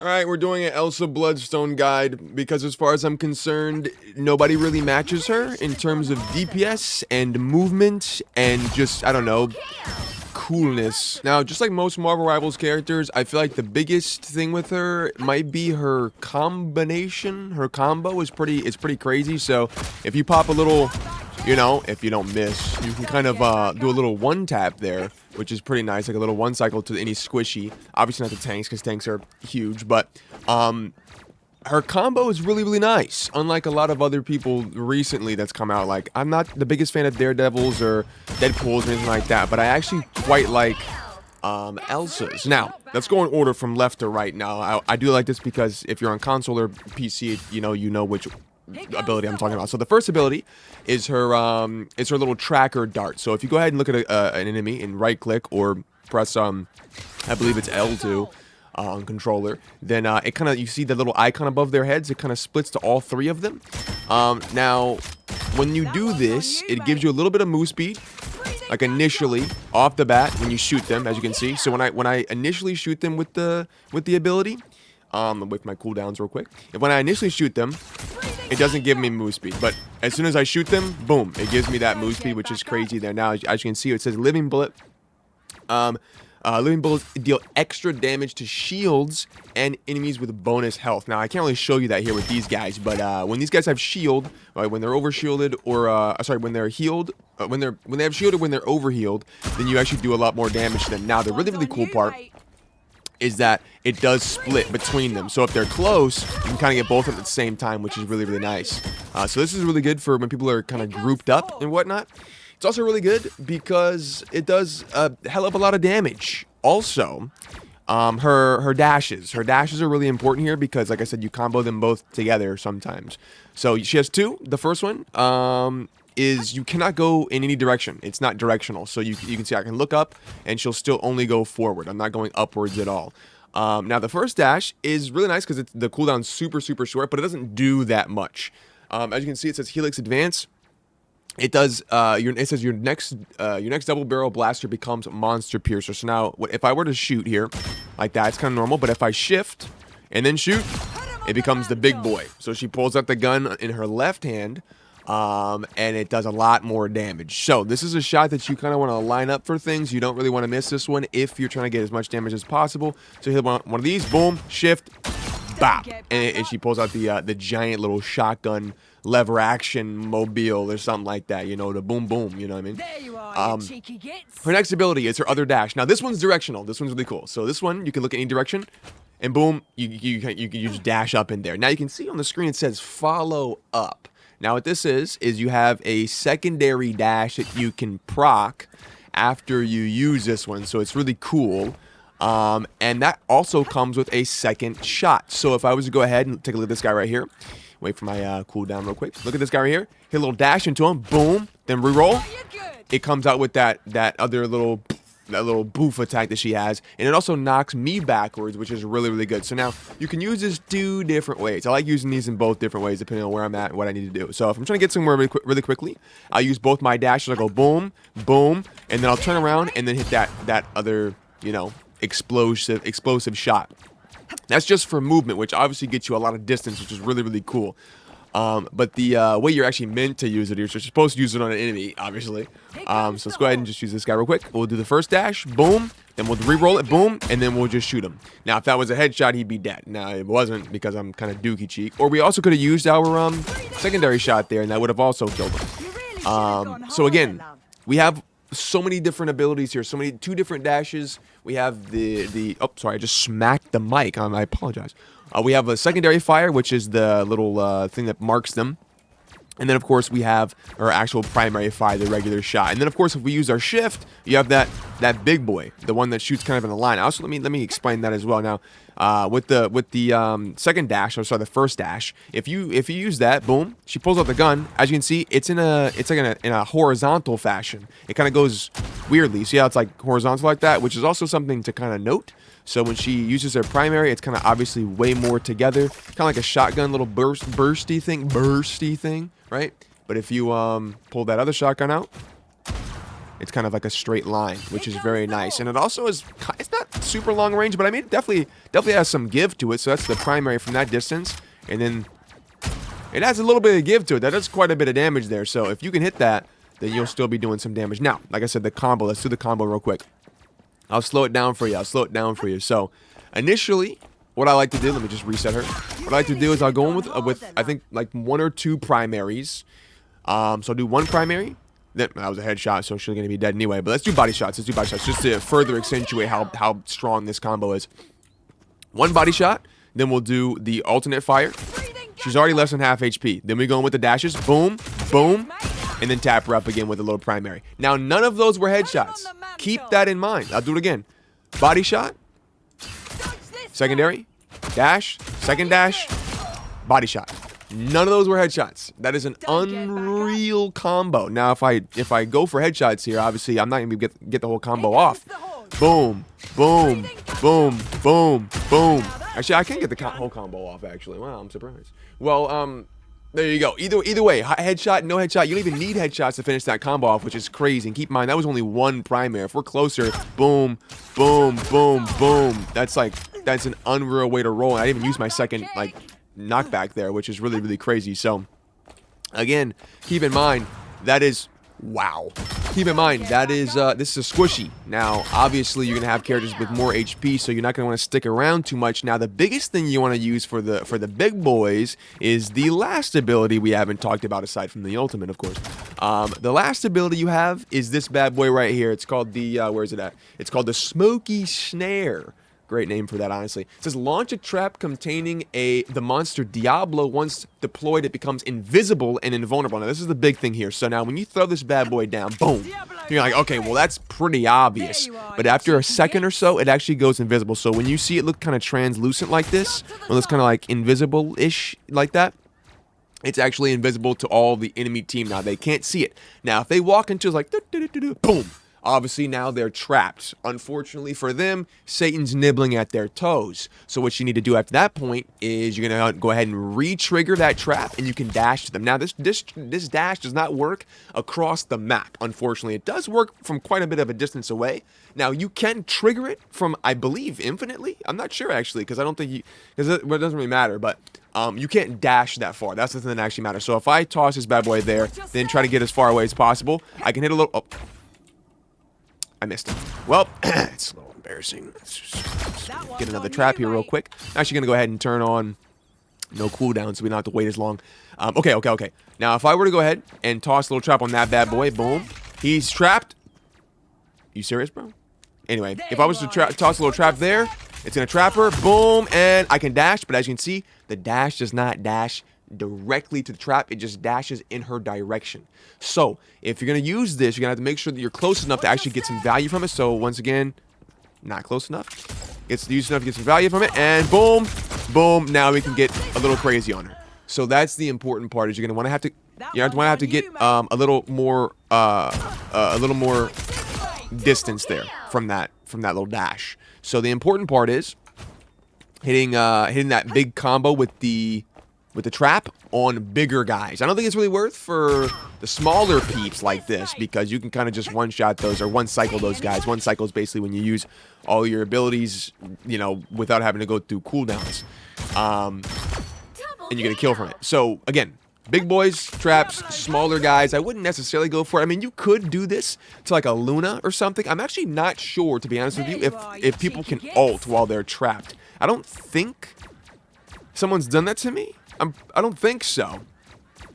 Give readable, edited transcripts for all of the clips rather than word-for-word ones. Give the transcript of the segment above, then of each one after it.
Alright, we're doing an Elsa Bloodstone guide because as far as I'm concerned, nobody really matches her in terms of DPS and movement and just, I don't know, coolness. Now, just like most Marvel Rivals characters, I feel like the biggest thing with her might be her combination. Her combo is pretty crazy, so if you pop a little, you know, if you don't miss, you can kind of do a little one tap there, which is pretty nice, like a little one cycle to any squishy. Obviously not the tanks, because tanks are huge, but her combo is really nice. Unlike a lot of other people recently that's come out, like I'm not the biggest fan of Daredevils or Deadpools or anything like that, but I actually quite like Elsa's. Now, let's go in order from left to right. Now, I do like this because if you're on console or PC, you know which ability I'm talking about. So the first ability is her little tracker dart. So if you go ahead and look at an enemy and right click or press I believe it's L2 on controller, then it kind of, you see the little icon above their heads, it kind of splits to all three of them. Now when you do this, it gives you a little bit of move speed, like initially off the bat when you shoot them, as you can see. So when I initially shoot them with the ability, with my cooldowns real quick, when I initially shoot them, it doesn't give me move speed, but as soon as I shoot them, boom, it gives me that move speed, which is crazy there. Now, as you can see, it says living bullet. Living bullets deal extra damage to shields and enemies with bonus health. Now, I can't really show you that here with these guys, but when these guys have shield, right, when they're over shielded, or sorry, when they're healed, when they have shield or when they're over healed, then you actually do a lot more damage to them. Now, the really cool part is that it does split between them. So if they're close, you can kind of get both of them at the same time, which is really nice. So this is really good for when people are kind of grouped up and whatnot. It's also really good because it does a hell of a lot of damage. Also, her dashes. Her dashes are really important here because, like I said, you combo them both together sometimes. So she has two. The first one is you cannot go in any direction. It's not directional. So you can see I can look up and she'll still only go forward. I'm not going upwards at all. Now the first dash is really nice because the cooldown's super short, but it doesn't do that much. As you can see, it says Helix Advance. It does. It says your next double barrel blaster becomes Monster Piercer. So now, if I were to shoot here, like that, it's kind of normal. But if I shift and then shoot, it becomes the big boy. So she pulls out the gun in her left hand, and it does a lot more damage. So this is a shot that you kind of want to line up for things. You don't really want to miss this one if you're trying to get as much damage as possible. So you hit one of these, boom, shift, bop, and she pulls out the giant little shotgun lever action mobile or something like that, you know, the boom boom, you know what I mean? There you are, you cheeky gits. Her next ability is her other dash. Now this one's directional. This one's really cool. So this one, you can look at any direction and boom, you just dash up in there. Now you can see on the screen it says follow up. Now what this is you have a secondary dash that you can proc after you use this one. So it's really cool. And that also comes with a second shot. So if I was to go ahead and take a look at this guy right here, wait for my cooldown real quick. Look at this guy right here. Hit a little dash into him, boom, then reroll. It comes out with that other little boof attack that she has, and it also knocks me backwards, which is really good. So now you can use this two different ways. I like using these in both different ways depending on where I'm at and what I need to do. So if I'm trying to get somewhere really quickly, I'll use both my dashes. I'll go boom, boom, and then I'll turn around and then hit that other, you know, explosive shot. That's just for movement, which obviously gets you a lot of distance, which is really cool. But the way you're actually meant to use it is you're supposed to use it on an enemy, obviously. So let's go ahead and just use this guy real quick. We'll do the first dash, boom, then we'll re-roll it, boom, and then we'll just shoot him. Now, if that was a headshot, he'd be dead. Now, it wasn't because I'm kind of dookie cheek. Or we also could have used our secondary shot there, and that would have also killed him. So again, we have so many different abilities here. Two different dashes. We have the oh, sorry, I just smacked the mic. I apologize. We have a secondary fire, which is the little thing that marks them. And then, of course, we have our actual primary fire, the regular shot. And then, of course, if we use our shift, you have that big boy, the one that shoots kind of in a line. Also, let me explain that as well. Now, with the second dash, or sorry, the first dash, if you use that, boom, she pulls out the gun. As you can see, it's like in a horizontal fashion. It kind of goes weirdly. See how it's like horizontal like that, which is also something to kind of note. So when she uses her primary, it's kind of obviously way more together, kind of like a shotgun, little bursty thing, right? But if you pull that other shotgun out, It's kind of like a straight line, which is very nice. And it also is, it's not super long range, but I mean, it definitely has some give to it. So that's the primary from that distance. And then it has a little bit of give to it. That does quite a bit of damage there. So if you can hit that, then you'll still be doing some damage. Now, like I said, the combo, let's do the combo real quick. I'll slow it down for you. So initially, what I like to do, let me just reset her. What I like to do is I'll go in with I think like 1 or 2 primaries. So I'll do 1 primary. That was a headshot, so she's going to be dead anyway. But let's do body shots. Just to further accentuate how strong this combo is. 1 body shot. Then we'll do the alternate fire. She's already less than half HP. Then we go in with the dashes. Boom, boom. And then tap her up again with a little primary. Now, none of those were headshots. Keep that in mind. I'll do it again. Body shot. Secondary. Dash. Second dash. Body shot. None of those were headshots. That is an unreal combo. Now, if I go for headshots here, obviously, I'm not going to get the whole combo off. Boom, boom, boom, boom, boom. Actually, I can get the whole combo off, actually. Wow, I'm surprised. Well, there you go. Either way, headshot, no headshot. You don't even need headshots to finish that combo off, which is crazy. And keep in mind, that was only 1 primary. If we're closer, boom, boom, boom, boom. That's an unreal way to roll. And I didn't even use my second, like, knockback there, which is really, really crazy. So again, keep in mind that is keep in mind that is this is a squishy. Now obviously you're gonna have characters with more HP, so you're not gonna want to stick around too much. Now the biggest thing you want to use for the big boys is the last ability we haven't talked about aside from the ultimate, of course. The last ability you have is this bad boy right here. It's called the where is it at? It's called the Smoky Snare. Great name for that, honestly. It says launch a trap containing the monster Diablo. Once deployed, it becomes invisible and invulnerable. Now, this is the big thing here. So now when you throw this bad boy down, boom, you're like, okay, well, that's pretty obvious. But after a second or so, it actually goes invisible. So when you see it look kind of translucent like this, well, it's kind of like invisible-ish like that, it's actually invisible to all the enemy team now. They can't see it. Now, if they walk into like, boom. Obviously, now they're trapped. Unfortunately for them, Satan's nibbling at their toes. So what you need to do after that point is you're going to go ahead and re-trigger that trap, and you can dash to them. Now, this dash does not work across the map, unfortunately. It does work from quite a bit of a distance away. Now, you can trigger it from, I believe, infinitely. I'm not sure, actually, because I don't think you... Because it doesn't really matter, but... you can't dash that far. That's the thing that actually matters. So if I toss this bad boy there, then try to get as far away as possible, I can hit a little... Oh. I missed him. Well, it's a little embarrassing. Let's just get another trap here real quick. I'm actually going to go ahead and turn on no cooldown so we don't have to wait as long. Okay. Now, if I were to go ahead and toss a little trap on that bad boy, boom. He's trapped. You serious, bro? Anyway, if I was to toss a little trap there, it's going to trap her. Boom. And I can dash. But as you can see, the dash does not dash directly to the trap. It just dashes in her direction. So if you're going to use this, you're going to have to make sure that you're close enough to actually get some value from it. So once again, not close enough. It's used enough to get some value from it. And boom, boom. Now we can get a little crazy on her. So that's the important part, is you're going to want to have to get a little more distance there from that little dash. So the important part is hitting that big combo with the trap on bigger guys. I don't think it's really worth for the smaller peeps like this, because you can kind of just one-shot those or one-cycle those guys. One cycle is basically when you use all your abilities, you know, without having to go through cooldowns. And you get a kill from it. So, again, big boys, traps, smaller guys, I wouldn't necessarily go for it. I mean, you could do this to like a Luna or something. I'm actually not sure, to be honest with you, if people can ult while they're trapped. I don't think someone's done that to me. I don't think so.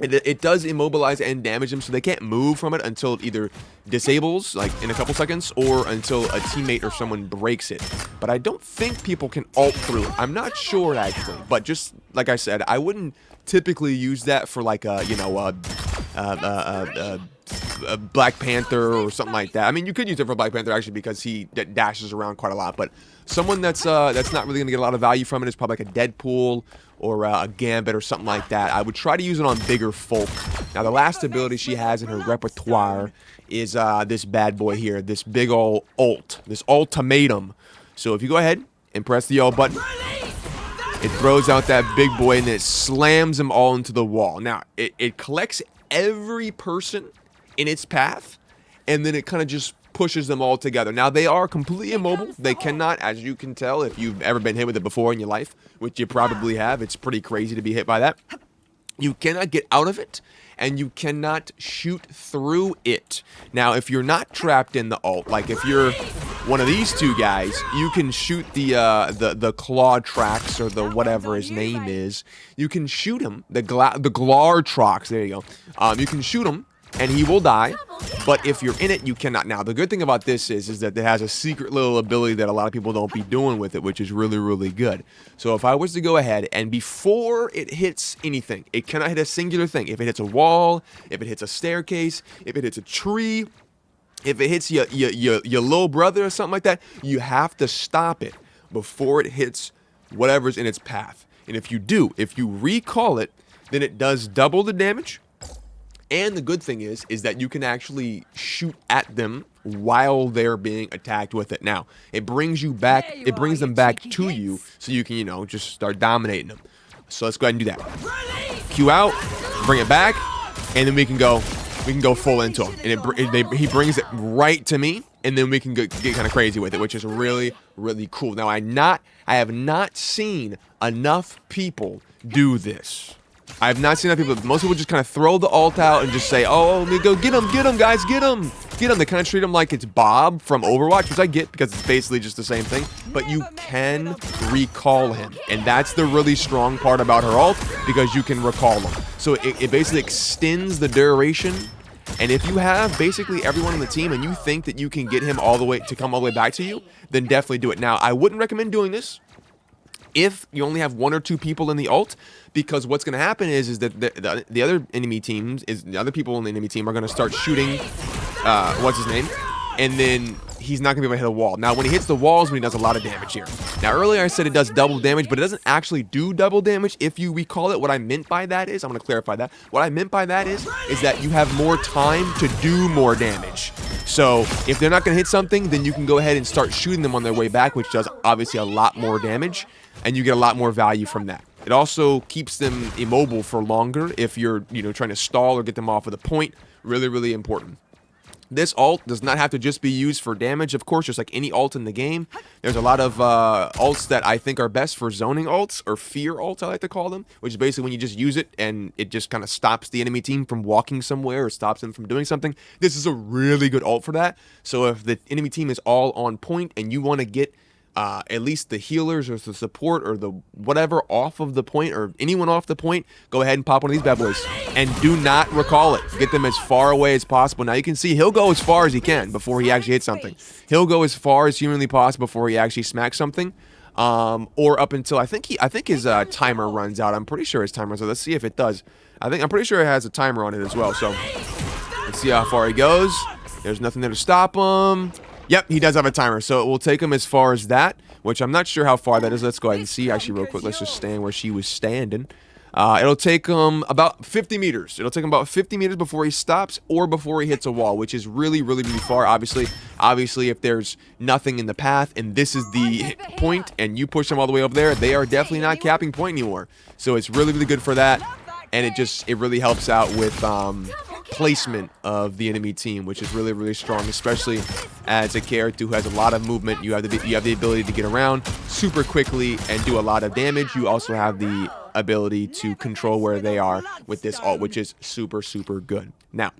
It does immobilize and damage them, so they can't move from it until it either disables, like in a couple seconds, or until a teammate or someone breaks it. But I don't think people can ult through it. I'm not sure, actually. But just like I said, I wouldn't typically use that for like a, you know, a Black Panther or something like that. I mean, you could use it for Black Panther, actually, because he dashes around quite a lot. But someone that's not really going to get a lot of value from it is probably like a Deadpool or a Gambit or something like that. I would try to use it on bigger folk. Now, the last ability she has in her repertoire is this bad boy here, this big ol' ult, this ultimatum. So if you go ahead and press the L button, it throws out that big boy and it slams them all into the wall. Now, it collects every person in its path, and then it kind of just pushes them all together. Now, they are completely immobile. They cannot, as you can tell, if you've ever been hit with it before in your life, which you probably have, it's pretty crazy to be hit by that. You cannot get out of it, and you cannot shoot through it. Now, if you're not trapped in the ult, like if you're one of these two guys, you can shoot the claw tracks, or the whatever his name is. You can shoot him, the glar tracks. There you go. You can shoot him, and he will die. But if you're in it, you cannot. Now, the good thing about this is that it has a secret little ability that a lot of people don't be doing with it, which is really, really good. So if I was to go ahead, and before it hits anything, it cannot hit a singular thing. If it hits a wall, if it hits a staircase, if it hits a tree, if it hits your little brother or something like that, you have to stop it before it hits whatever's in its path. And if you recall it, then it does double the damage. And the good thing is that you can actually shoot at them while they're being attacked with it. Now, it brings you back, it brings them back to you, so you can, you know, just start dominating them. So let's go ahead and do that. Q out, bring it back, and then we can go full into him. And he brings it right to me, and then we can get kind of crazy with it, which is really, really cool. Now, I have not seen enough people do this. I have not seen enough people. Most people just kind of throw the ult out and just say, oh, let me go get him, guys, get him. They kind of treat him like it's Bob from Overwatch, which I get because it's basically just the same thing. But you can recall him, and that's the really strong part about her ult, because you can recall him. So it basically extends the duration. And if you have basically everyone on the team and you think that you can get him all the way to come all the way back to you, then definitely do it. Now, I wouldn't recommend doing this if you only have 1 or 2 people in the ult, because what's going to happen is that the other enemy teams, the other people in the enemy team are going to start shooting, what's his name, and then he's not going to be able to hit a wall. Now, when he hits the walls, when he does a lot of damage here. Now, earlier I said it does double damage, but it doesn't actually do double damage. If you recall it, what I meant by that is, I'm going to clarify that. What I meant by that is that you have more time to do more damage. So if they're not going to hit something, then you can go ahead and start shooting them on their way back, which does obviously a lot more damage, and you get a lot more value from that. It also keeps them immobile for longer if you're, trying to stall or get them off of the point. Really, really important. This ult does not have to just be used for damage, of course, just like any ult in the game. There's a lot of ults that I think are best for zoning ults, or fear ults, I like to call them, which is basically when you just use it and it just kind of stops the enemy team from walking somewhere or stops them from doing something. This is a really good ult for that. So if the enemy team is all on point and you want to get at least the healers or the support or the whatever off of the point, or anyone off the point, go ahead and pop one of these bad boys. And do not recall it. Get them as far away as possible. Now you can see he'll go as far as he can before he actually hits something. He'll go as far as humanly possible before he actually smacks something. Or up until I think his timer runs out. I'm pretty sure his timer runs out. Let's see if it does. I'm pretty sure it has a timer on it as well. So let's see how far he goes. There's nothing there to stop him. Yep, he does have a timer, so it will take him as far as that, which I'm not sure how far that is. Let's go ahead and see, actually, real quick. Let's just stand where she was standing. It'll take him about 50 meters. It'll take him about 50 meters before he stops or before he hits a wall, which is really, really, really far. Obviously, if there's nothing in the path and this is the point and you push them all the way over there, they are definitely not capping point anymore. So it's really, really good for that, and it really helps out with placement of the enemy team, which is really, really strong, especially as a character who has a lot of movement. You have the ability to get around super quickly and do a lot of damage. You also have the ability to control where they are with this ult, which is super, super good. Now,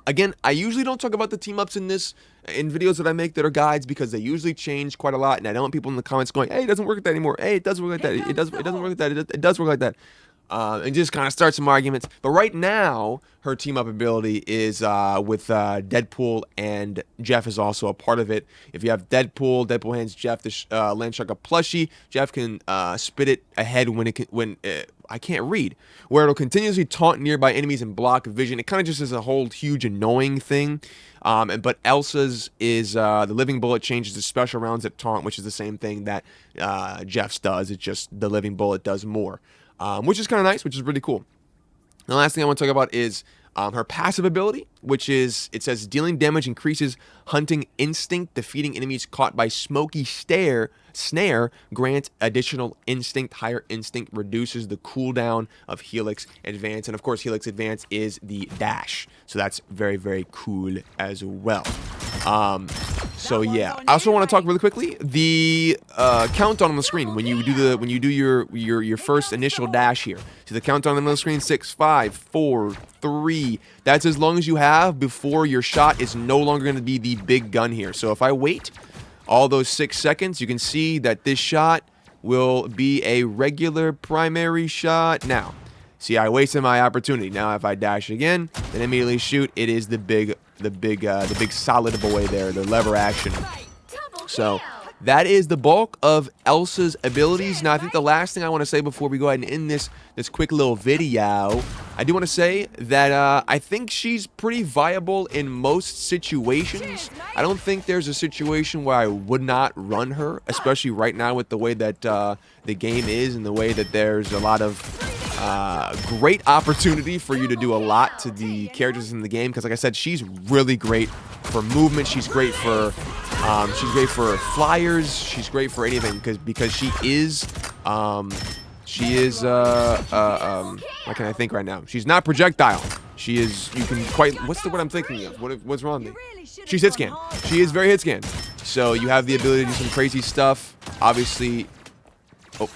again, I usually don't talk about the team ups in videos that I make that are guides, because they usually change quite a lot, and I don't want people in the comments going, hey, it doesn't work like that anymore. Hey, it does work like that. It doesn't work like that. It does work like that. And just kind of start some arguments. But right now, her team-up ability is with Deadpool, and Jeff is also a part of it. If you have Deadpool hands Jeff the Landshark plushie. Jeff can spit it ahead when I can't read, where it'll continuously taunt nearby enemies and block vision. It kind of just is a whole huge annoying thing. But Elsa's is the living bullet changes to special rounds at taunt, which is the same thing that Jeff's does. It's just the living bullet does more. Which is kind of nice, which is really cool. The last thing I want to talk about is her passive ability, which is, it says, dealing damage increases hunting instinct, defeating enemies caught by smoky stare snare, grant additional instinct. Higher instinct reduces the cooldown of Helix Advance. And of course, Helix Advance is the dash. So that's very, very cool as well. So yeah, I also want to talk really quickly the countdown on the screen when you do your first initial dash here. So the countdown on the screen: 6, 5, 4, 3. That's as long as you have before your shot is no longer going to be the big gun here. So if I wait all those 6 seconds, you can see that this shot will be a regular primary shot. Now, see, I wasted my opportunity. Now if I dash again, then immediately shoot, it is the big solid boy there, the lever action. So that is the bulk of Elsa's abilities. Now I think the last thing I want to say before we go ahead and end this quick little video, I do want to say that I think she's pretty viable in most situations. I don't think there's a situation where I would not run her, especially right now with the way that the game is and the way that there's a lot of great opportunity for you to do a lot to the characters in the game. Because like I said, she's really great for movement. She's great for flyers. She's great for anything because she is what can I think right now? She's not projectile. She is, you can quite, what's the word I'm thinking of? What's wrong with me? She's hit scan. She is very hit scan. So you have the ability to do some crazy stuff. Obviously, oh,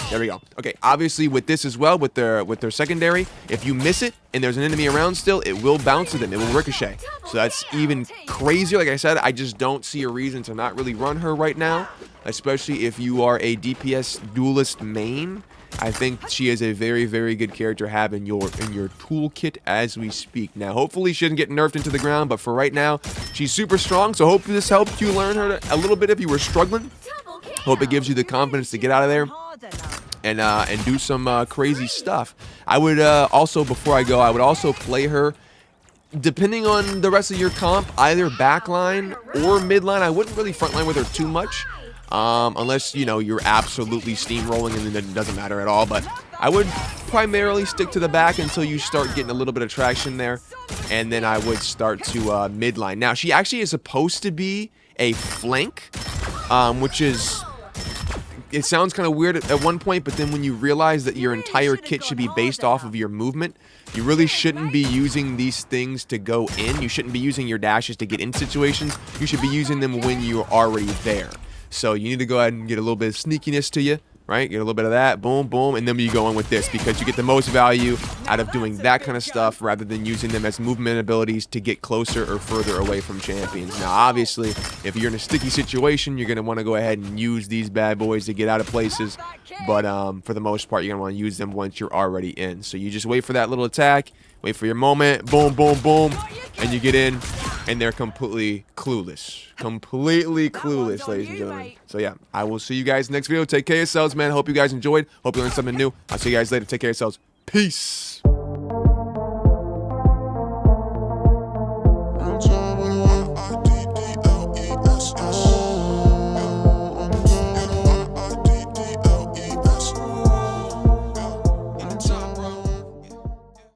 there we go. Okay, obviously with this as well, with their secondary, if you miss it and there's an enemy around still, it will bounce to them. It will ricochet. So that's even crazier. Like I said, I just don't see a reason to not really run her right now, especially if you are a DPS duelist main. I think she is a very, very good character to have in your toolkit as we speak. Now, hopefully she doesn't get nerfed into the ground, but for right now, she's super strong. So hopefully this helped you learn her a little bit if you were struggling. Hope it gives you the confidence to get out of there and do some crazy stuff. I would also, before I go, I would also play her, depending on the rest of your comp, either backline or midline. I wouldn't really frontline with her too much, unless, you know, you're absolutely steamrolling and then it doesn't matter at all. But I would primarily stick to the back until you start getting a little bit of traction there, and then I would start to midline. Now, she actually is supposed to be a flank, which is... It sounds kind of weird at one point, but then when you realize that your entire kit should be based off of your movement, you really shouldn't be using these things to go in. You shouldn't be using your dashes to get in situations. You should be using them when you're already there. So you need to go ahead and get a little bit of sneakiness to you, right? Get a little bit of that, boom, boom, and then you go in with this because you get the most value out of doing that kind of stuff rather than using them as movement abilities to get closer or further away from champions. Now, obviously, if you're in a sticky situation, you're going to want to go ahead and use these bad boys to get out of places, but for the most part, you're going to want to use them once you're already in. So you just wait for that little attack, wait for your moment, boom, boom, boom, and you get in, and they're completely clueless. Completely clueless, ladies and gentlemen. So yeah, I will see you guys next video. Take care of yourselves, man. Hope you guys enjoyed. Hope you learned something new. I'll see you guys later. Take care of yourselves. Peace.